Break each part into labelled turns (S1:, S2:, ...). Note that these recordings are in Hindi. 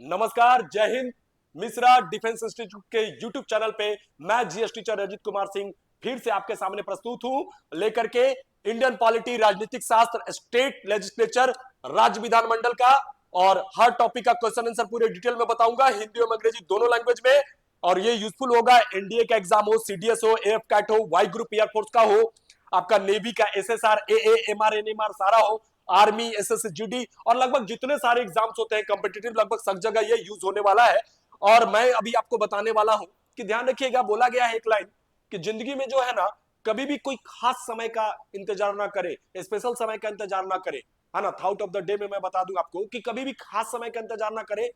S1: नमस्कार, जय हिंद। मिश्रा डिफेंस इंस्टीट्यूट के यूट्यूब चैनल पे मैं जीएस टीचर अजीत कुमार सिंह फिर से आपके सामने प्रस्तुत हूं लेकर के इंडियन पॉलिटी, राजनीतिक शास्त्र, स्टेट लेजिस्लेचर, राज्य विधानमंडल का और हर टॉपिक का क्वेश्चन आंसर पूरे डिटेल में बताऊंगा, हिंदी और अंग्रेजी दोनों लैंग्वेज में। और ये यूजफुल होगा, एनडीए का एग्जाम हो, सीडीएस हो, एएफ कैट हो, वाई ग्रुप एयरफोर्स का हो, आपका नेवी का एसएसआर, एए, एमआर, एनएमआर सारा हो, आर्मी, एसएससी, जीडी और लगभग जितने सारे एग्जाम्स होते हैं कॉम्पिटिटिव, लगभग सब जगह ये यूज होने वाला है। और मैं अभी आपको बताने वाला हूं कि ध्यान रखिएगा, बोला गया है एक लाइन कि जिंदगी में जो है ना, कभी भी कोई खास समय का इंतजार ना करे, स्पेशल समय का इंतजार ना करे, है ना। थॉट ऑफ द डे में मैं बता दूं आपको कि कभी भी खास समय का इंतजार ना करे,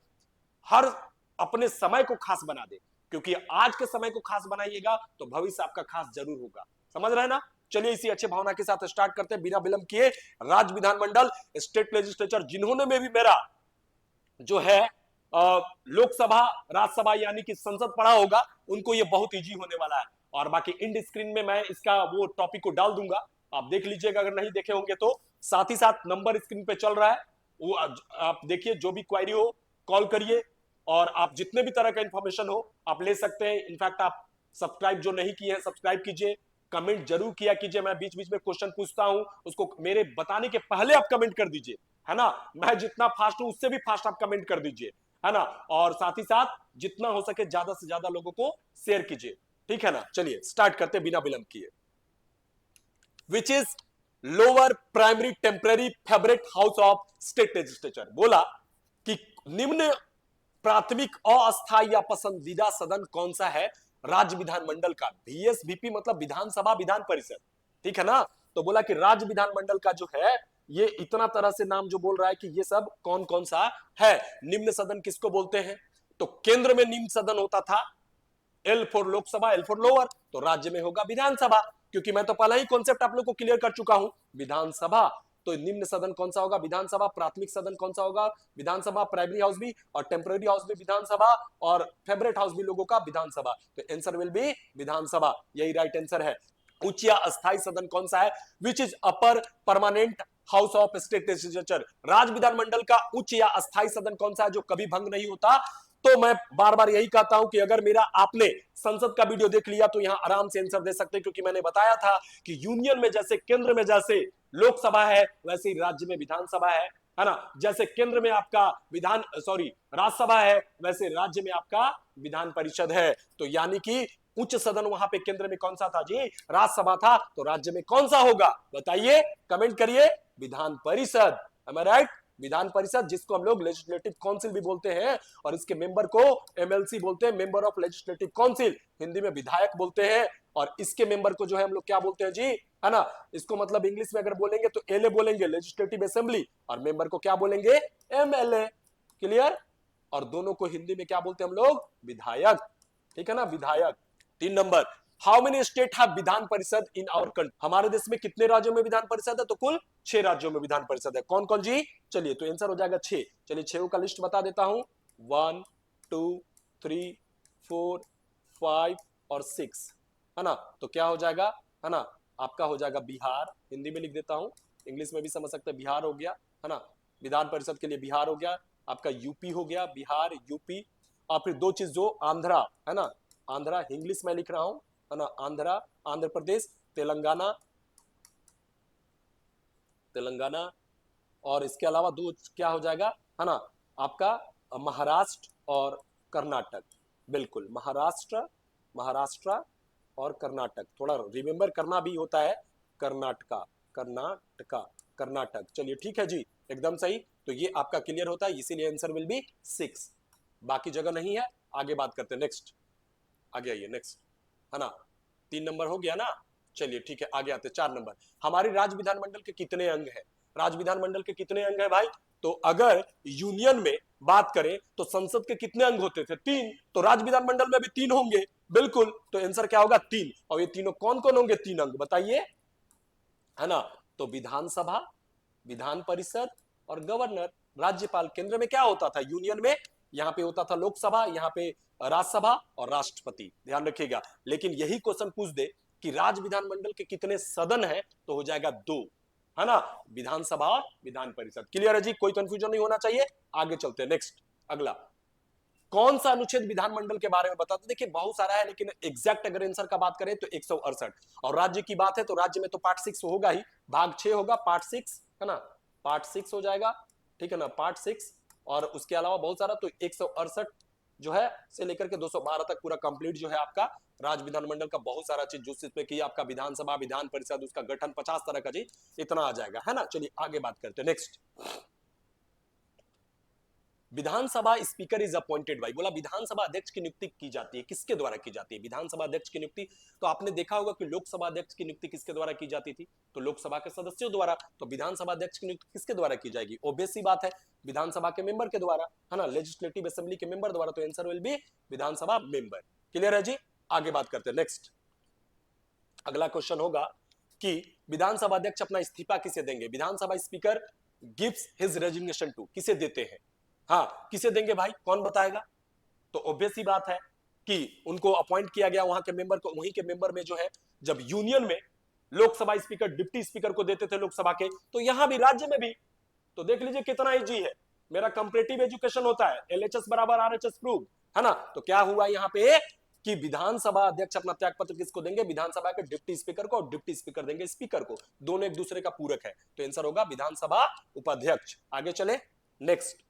S1: हर अपने समय को खास बना दे, क्योंकि आज के समय को खास बनाइएगा तो भविष्य आपका खास जरूर होगा। समझ रहे हैं ना। चलिए इसी अच्छे भावना के साथ स्टार्ट करते हैं बिना विलंब किए। राज्य विधानमंडल, स्टेट लेजिस्लेचर, जिन्होंने में भी मेरा जो है लोकसभा, राज्यसभा यानी कि संसद पढ़ा होगा, उनको ये बहुत इजी होने वाला है। और बाकी इंड स्क्रीन में मैं इसका वो टॉपिक को डाल दूंगा, आप देख लीजिएगा अगर नहीं देखे होंगे तो। साथ ही साथ नंबर स्क्रीन पे चल रहा है, वो आप देखिए, जो भी क्वेरी हो कॉल करिए और आप जितने भी तरह का इंफॉर्मेशन हो आप ले सकते हैं। इनफैक्ट आप सब्सक्राइब जो नहीं किए हैं सब्सक्राइब कीजिए, कमेंट जरूर किया कीजिए। मैं बीच बीच में क्वेश्चन पूछता हूं, उसको मेरे बताने के पहले आप कमेंट कर दीजिए, है ना। मैं जितना फास्ट हूं उससे भी फास्ट आप कमेंट कर दीजिए, है ना। और साथ ही साथ जितना हो सके ज्यादा से ज्यादा लोगों को शेयर कीजिए, ठीक है ना। चलिए स्टार्ट करते बिना विलंब किए। Which is lower primary temporary favourite house of state legislature. बोला कि निम्न प्राथमिक अस्थायी या पसंदीदा सदन कौन सा है राज्य विधानमंडल का। बीएसवीपी मतलब विधानसभा विधान परिषद, ठीक है ना। तो बोला कि राज्य विधानमंडल का जो है ये इतना तरह से नाम जो बोल रहा है कि ये सब कौन कौन सा है। निम्न सदन किसको बोलते हैं, तो केंद्र में निम्न सदन होता था, L for Lok Sabha, L for lower, तो राज्य में होगा विधानसभा, क्योंकि मैं तो पहला ही कॉन्सेप्ट आप लोग को क्लियर कर चुका हूं, विधानसभा। तो निम्न सदन कौन सा होगा, विधानसभा। प्राथमिक सदन कौन सा होगा, विधानसभा। प्राइमरी हाउस भी और टेम्पररी हाउस भी विधानसभा, और फेवरेट हाउस भी लोगों का विधानसभा। तो आंसर विल बी विधानसभा, यही राइट आंसर है। उच्च या अस्थायी सदन कौन सा है, which is upper permanent house of state legislature. राज्य विधानमंडल का उच्च या अस्थायी सदन कौन सा है जो कभी भंग नहीं होता। तो मैं बार बार यही कहता हूं कि अगर मेरा आपने संसद का वीडियो देख लिया तो यहां आराम से आंसर दे सकते हैं, क्योंकि मैंने बताया था कि यूनियन में जैसे केंद्र में जैसे लोकसभा है वैसे ही राज्य में विधानसभा है ना। जैसे केंद्र में आपका विधान सॉरी राज्यसभा है, वैसे राज्य में आपका विधान परिषद है। तो यानी कि उच्च सदन वहां पे केंद्र में कौन सा था जी, राज्यसभा था, तो राज्य में कौन सा होगा बताइए, कमेंट करिए, विधान परिषद। एम आई राइट, विधान परिषद, जिसको हम लोग लेजिस्लेटिव काउंसिल भी बोलते हैं, और इसके मेंबर को एमएलसी बोलते हैं, member of legislative council, Hindi में विधायक बोलते हैं। और इसके मेंबर को जो है हम लोग क्या बोलते हैं जी, है ना। इसको मतलब इंग्लिश में अगर बोलेंगे तो एलए बोलेंगे, लेजिस्लेटिव असेंबली, और मेंबर को क्या बोलेंगे, एमएलए। क्लियर। और दोनों को हिंदी में क्या बोलते हैं हम लोग, विधायक, ठीक है ना, विधायक। 3 number, how many state have Vidhan Parishad in our country. हमारे देश में कितने राज्यों में विधान परिषद है, तो कुल 6 राज्यों में विधान परिषद है। कौन कौन जी, चलिए तो आंसर हो जाएगा 6। चलिए 6 का लिस्ट बता देता हूं, 1 2 3 4 5 और 6, है ना। तो क्या हो जाएगा, है ना, आपका हो जाएगा बिहार, हिंदी में लिख देता हूं, इंग्लिश में भी समझ सकते हैं, बिहार हो गया, है ना। विधान परिषद के लिए बिहार हो गया, आपका यूपी हो गया, बिहार यूपी। और फिर 2 चीज जो आंध्रा, है ना, आंध्रा इंग्लिश में लिख रहा हूं, है ना, आंध्रा, आंध्र प्रदेश, तेलंगाना, तेलंगाना। और इसके अलावा 2 क्या हो जाएगा, है ना, आपका महाराष्ट्र और कर्नाटक। बिल्कुल, महाराष्ट्र, महाराष्ट्र और कर्नाटक, थोड़ा रिमेंबर करना भी होता है, कर्नाटका, कर्नाटका, कर्नाटक। चलिए ठीक है जी, एकदम सही। तो ये आपका क्लियर होता है, इसीलिए आंसर विल बी 6, बाकी जगह नहीं है। आगे बात करते हैं, नेक्स्ट आगे आइए, नेक्स्ट, है ना। 3 नंबर हो गया ना। चलिए ठीक है, आगे आते 4 नंबर। हमारे राज्य विधानमंडल के कितने अंग है, राज्य विधानमंडल के कितने अंग है भाई। तो अगर यूनियन में बात करें तो संसद के कितने अंग होते थे, 3, तो राज्य विधानमंडल में भी 3 होंगे। बिल्कुल, तो आंसर क्या होगा, 3। और ये तीनों कौन कौन होंगे, 3 अंग बताइए, है ना। तो विधानसभा, विधान परिषद और गवर्नर, राज्यपाल। केंद्र में क्या होता था, यूनियन में यहां पे होता था लोकसभा, यहां पे राज्यसभा और राष्ट्रपति, ध्यान रखिएगा। लेकिन यही क्वेश्चन पूछ दे कि राज्य विधानमंडल के कितने सदन है, तो हो जाएगा 2, है ना, विधानसभा और विधान परिषद। क्लियर है जी, कोई कंफ्यूजन नहीं होना चाहिए। आगे चलते हैं, नेक्स्ट अगला। कौन सा अनुच्छेद विधानमंडल के बारे में बताते? देखिए बहुत सारा है, लेकिन एग्जैक्ट अगर आंसर का बात करें तो 168। और राज्य की बात है तो राज्य में तो पार्ट 6 होगा ही, भाग 6 होगा, पार्ट 6 है ना, पार्ट 6 हो जाएगा, ठीक है ना, पार्ट 6। और उसके अलावा बहुत सारा, तो 168 जो है से लेकर के 212 तक पूरा कंप्लीट जो है आपका राज्य विधानमंडल का बहुत सारा चीज, जो इसमें की आपका विधानसभा, विधान परिषद, उसका गठन, 50 तरह का चीज इतना आ जाएगा, है ना। चलिए आगे बात करते हैं next. Vidhan Sabha speaker is appointed by, बोला विधानसभा अध्यक्ष की नियुक्ति की जाती है, किसके द्वारा की जाती है विधानसभा अध्यक्ष की नियुक्ति? तो आपने देखा होगा कि लोकसभा अध्यक्ष की नियुक्ति किसके द्वारा की जाती थी, तो लोकसभा के सदस्यों द्वारा। तो विधानसभा अध्यक्ष की नियुक्ति किसके द्वारा की जाएगी? ऑब्वियस सी बात है, विधानसभा के मेंबर के द्वारा, है ना, लेजिस्लेटिव असेंबली के मेंबर द्वारा। तो answer will be Vidhan Sabha member. Clear है जी? आगे बात करते हैं नेक्स्ट। अगला क्वेश्चन होगा कि विधानसभा अध्यक्ष अपना इस्तीफा किसे देंगे? विधानसभा speaker gives his resignation to, किसे देते हैं? हाँ, किसे देंगे भाई, कौन बताएगा? तो ऑब्वियस ही बात है कि उनको अपॉइंट किया गया वहां के मेंबर को, वहीं के मेंबर में जो है, जब यूनियन में लोकसभा स्पीकर डिप्टी स्पीकर को देते थे लोकसभा के, तो यहां भी राज्य में भी, तो देख लीजिए कितना इजी है, मेरा कंपैरेटिव एजुकेशन होता है, एलएचएस बराबर आरएचएस प्रूव, है ना। तो क्या हुआ यहाँ पे कि विधानसभा अध्यक्ष अपना त्याग पत्र किसको देंगे? विधानसभा के डिप्टी स्पीकर को, और डिप्टी स्पीकर देंगे स्पीकर को, दोनों एक दूसरे का पूरक है। तो आंसर होगा विधानसभा उपाध्यक्ष। आगे चले next.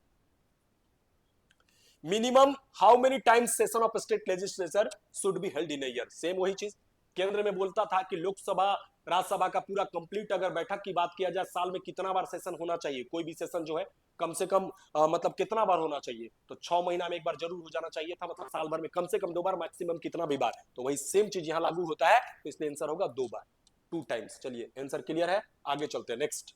S1: Minimum how many times session of state legislature should be held in a year? Same वही चीज केंद्र में बोलता था कि लोकसभा राज्यसभा का पूरा कंप्लीट अगर बैठक की बात किया जाए, साल में कितना बार सेशन होना चाहिए, कोई भी सेशन जो है कम से कम मतलब कितना बार होना चाहिए? तो 6 महीना में एक बार जरूर हो जाना चाहिए था, मतलब साल भर में कम से कम 2 बार, मैक्सिमम कितना भी बार। तो वही सेम चीज यहाँ लागू होता है, तो इसलिए आंसर होगा 2 बार, 2 टाइम्स। चलिए आंसर क्लियर है, आगे चलते हैं नेक्स्ट,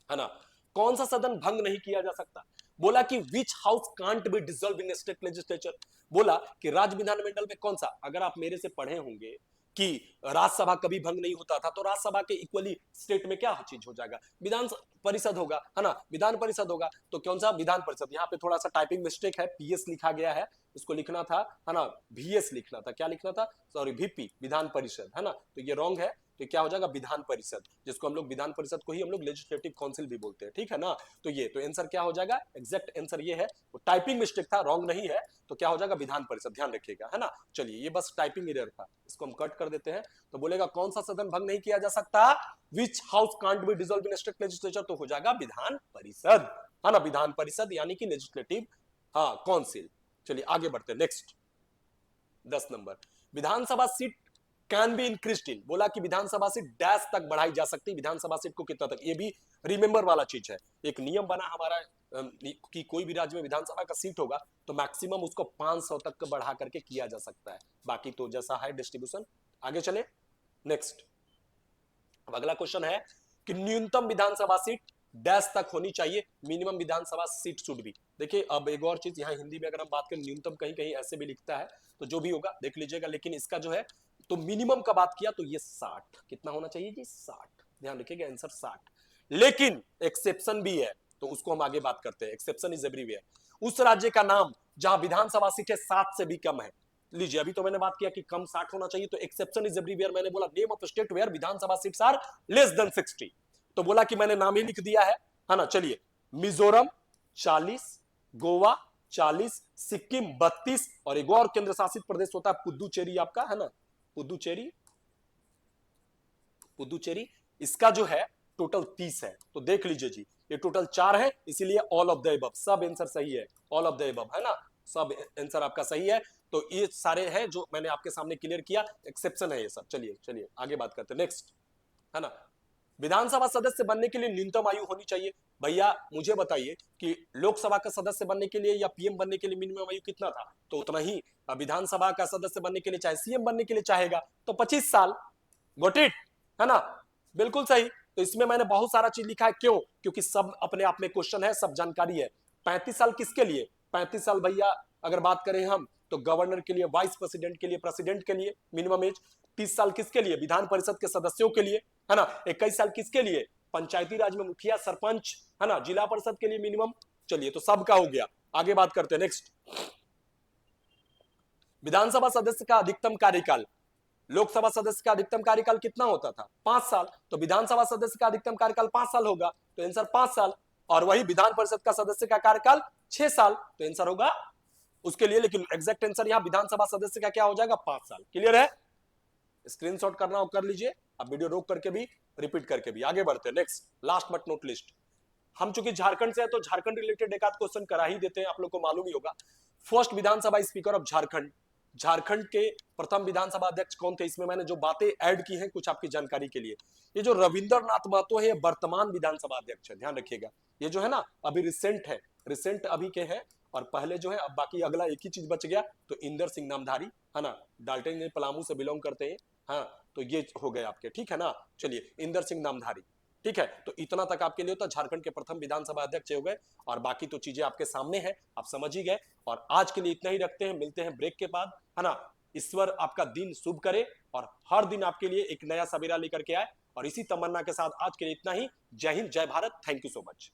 S1: है ना। कौन सा सदन भंग नहीं किया जा सकता? बोला कि विच house can't be dissolve in state legislature, बोला कि राज्य विधानमंडल में कौन सा, अगर आप मेरे से पढ़े होंगे कि राज्यसभा कभी भंग नहीं होता था, तो राज्यसभा के इक्वली स्टेट में क्या चीज हो जाएगा? विधान परिषद होगा, है ना, विधान परिषद होगा। तो कौन सा? विधान परिषद। यहाँ पे थोड़ा सा टाइपिंग मिस्टेक है, पीएस लिखा गया है, इसको लिखना था, है ना, वीएस लिखना था, क्या लिखना था, सॉरी वीपी, विधान परिषद, है ना, तो ये रॉन्ग है। तो क्या हो जाएगा? विधान परिषद, जिसको हम लोग विधान परिषद को ही हम लोग लेजिस्लेटिव काउंसिल भी बोलते हैं, ठीक है ना। तो ये तो आंसर क्या हो जाएगा? एग्जैक्ट आंसर ये है, वो टाइपिंग मिस्टेक था, रॉन्ग नहीं है। तो क्या हो जाएगा? विधान परिषद, ध्यान रखिएगा, है ना। चलिए ये बस टाइपिंग एरर था, इसको हम कट कर देते हैं। तो बोलेगा कौन सा सदन भंग नहीं किया जा सकता? विच house can't be dissolve in state legislature, तो हो जाएगा विधान परिषद, है ना, विधान परिषद यानी कि लेजिस्लेटिव हाँ काउंसिल। चलिए आगे बढ़ते हैं next. 10 number, Vidhan Sabha seat can be increased इन, बोला कि विधानसभा सीट डैश तक बढ़ाई जा सकती है, विधानसभा सीट को कितना तक, ये भी रिमेंबर वाला चीज है। एक नियम बना हमारा कि कोई भी राज्य में विधानसभा का सीट होगा तो मैक्सिमम उसको 500 तक बढ़ा करके किया जा सकता है, बाकी तो जैसा है डिस्ट्रीब्यूशन। आगे चले नेक्स्ट। अब अगला क्वेश्चन है कि न्यूनतम विधानसभा सीट डैश तक होनी चाहिए, मिनिमम विधानसभा सीट शुड भी। देखिए अब एक और चीज, यहाँ हिंदी में अगर हम बात करें न्यूनतम कहीं कहीं ऐसे भी लिखता है, तो जो भी होगा देख लीजिएगा, लेकिन इसका जो है तो मिनिमम का बात किया तो ये 60, कितना होना चाहिए जी? 60, ध्यान रखिएगा आंसर 60। लेकिन एक्सेप्शन भी है, तो उसको हम आगे बात करते हैं। Exception is everywhere. उस राज्य का नाम जहां विधानसभा सीटें 7 से भी कम है, लीजिए अभी तो मैंने बात किया कि कम 60 होना चाहिए, तो एक्सेप्शन इज एवरीवेयर मैंने बोला नेम ऑफ स्टेट वेयर विधानसभा सीट्स आर लेस देन 60, तो बोला कि मैंने नाम ही लिख दिया है ना। चलिए मिजोरम 40, गोवा 40, सिक्किम 32, और एक और केंद्र शासित प्रदेश होता है पुदुचेरी आपका, है ना, पुदुचेरी, पुदुचेरी, इसका जो है टोटल 30 है। तो देख लीजिए जी, ये टोटल 4 है, इसीलिए ऑल ऑफ द अबव, सब आंसर सही है, ऑल ऑफ द अबव, है ना, सब आंसर आपका सही है। तो ये सारे हैं जो मैंने आपके सामने क्लियर किया, एक्सेप्शन है ये सब। चलिए चलिए आगे बात करते हैं नेक्स्ट, है ना। विधानसभा सदस्य बनने के लिए न्यूनतम आयु होनी चाहिए। भैया मुझे बताइए कि लोकसभा का सदस्य बनने के लिए या पीएम बनने के लिए मिनिमम आयु कितना था? तो उतना ही विधानसभा का सदस्य बनने के लिए, चाहे सीएम बनने के लिए चाहेगा तो 25 साल। गोट इट, है ना, बिल्कुल सही। तो इसमें मैंने बहुत सारा चीज लिखा है, क्यों? क्योंकि सब अपने आप में क्वेश्चन है, सब जानकारी है। 35 साल किसके लिए? 35 साल भैया अगर बात करें हम तो गवर्नर के लिए, वाइस प्रेसिडेंट के लिए, प्रेसिडेंट के लिए मिनिमम एज। 30 साल किसके लिए? विधान परिषद के सदस्यों के लिए, है ना। 21 साल किसके लिए? पंचायती राज में मुखिया, सरपंच, है ना, जिला परिषद के लिए मिनिमम। चलिए तो सबका हो गया, आगे बात करते हैं नेक्स्ट। विधानसभा सदस्य का अधिकतम कार्यकाल, लोकसभा सदस्य का अधिकतम कार्यकाल कितना होता था? 5 साल। तो विधानसभा सदस्य का अधिकतम कार्यकाल 5 साल होगा, तो आंसर 5 साल। और वही विधान परिषद का सदस्य का कार्यकाल 6 साल, तो आंसर होगा उसके लिए, लेकिन एग्जैक्ट आंसर यहां विधानसभा सदस्य का क्या हो जाएगा, 5 साल। क्लियर है? स्क्रीनशॉट करना हो कर लीजिए, अब वीडियो रोक करके भी रिपीट करके भी। आगे बढ़ते हैं, next last but not list. हम चूंकि झारखंड से है तो झारखंड रिलेटेड एक आध क्वेश्चन करा ही देते हैं, आप लोग को मालूम ही होगा। First Vidhan Sabha speaker of Jharkhand, Jharkhand के प्रथम विधानसभा अध्यक्ष कौन थे? इसमें मैंने जो बातें ऐड की हैं कुछ आपकी जानकारी के लिए, ये जो रविंद्रनाथ महतो है वर्तमान विधानसभा अध्यक्ष है, ध्यान रखिएगा। ये जो है ना अभी रिसेंट है, रिसेंट अभी के हैं, और पहले जो है, अब बाकी अगला एक ही चीज बच गया, तो इंदर सिंह नामधारी है ना, डाल्टन पलामू से बिलोंग करते हैं, हाँ, तो ये हो गए आपके, ठीक है ना। चलिए, इंदर सिंह नामधारी, ठीक है, तो इतना तक आपके लिए होता, झारखंड के प्रथम विधानसभा अध्यक्ष हो गए, और बाकी तो चीजें आपके सामने हैं, आप समझ ही गए। और आज के लिए इतना ही रखते हैं, मिलते हैं ब्रेक के बाद, है ना। ईश्वर आपका दिन शुभ करे और हर दिन आपके लिए एक नया सवेरा लेकर के आए, और इसी तमन्ना के साथ आज के लिए इतना ही। जय हिंद, जय Bharat, thank you so much.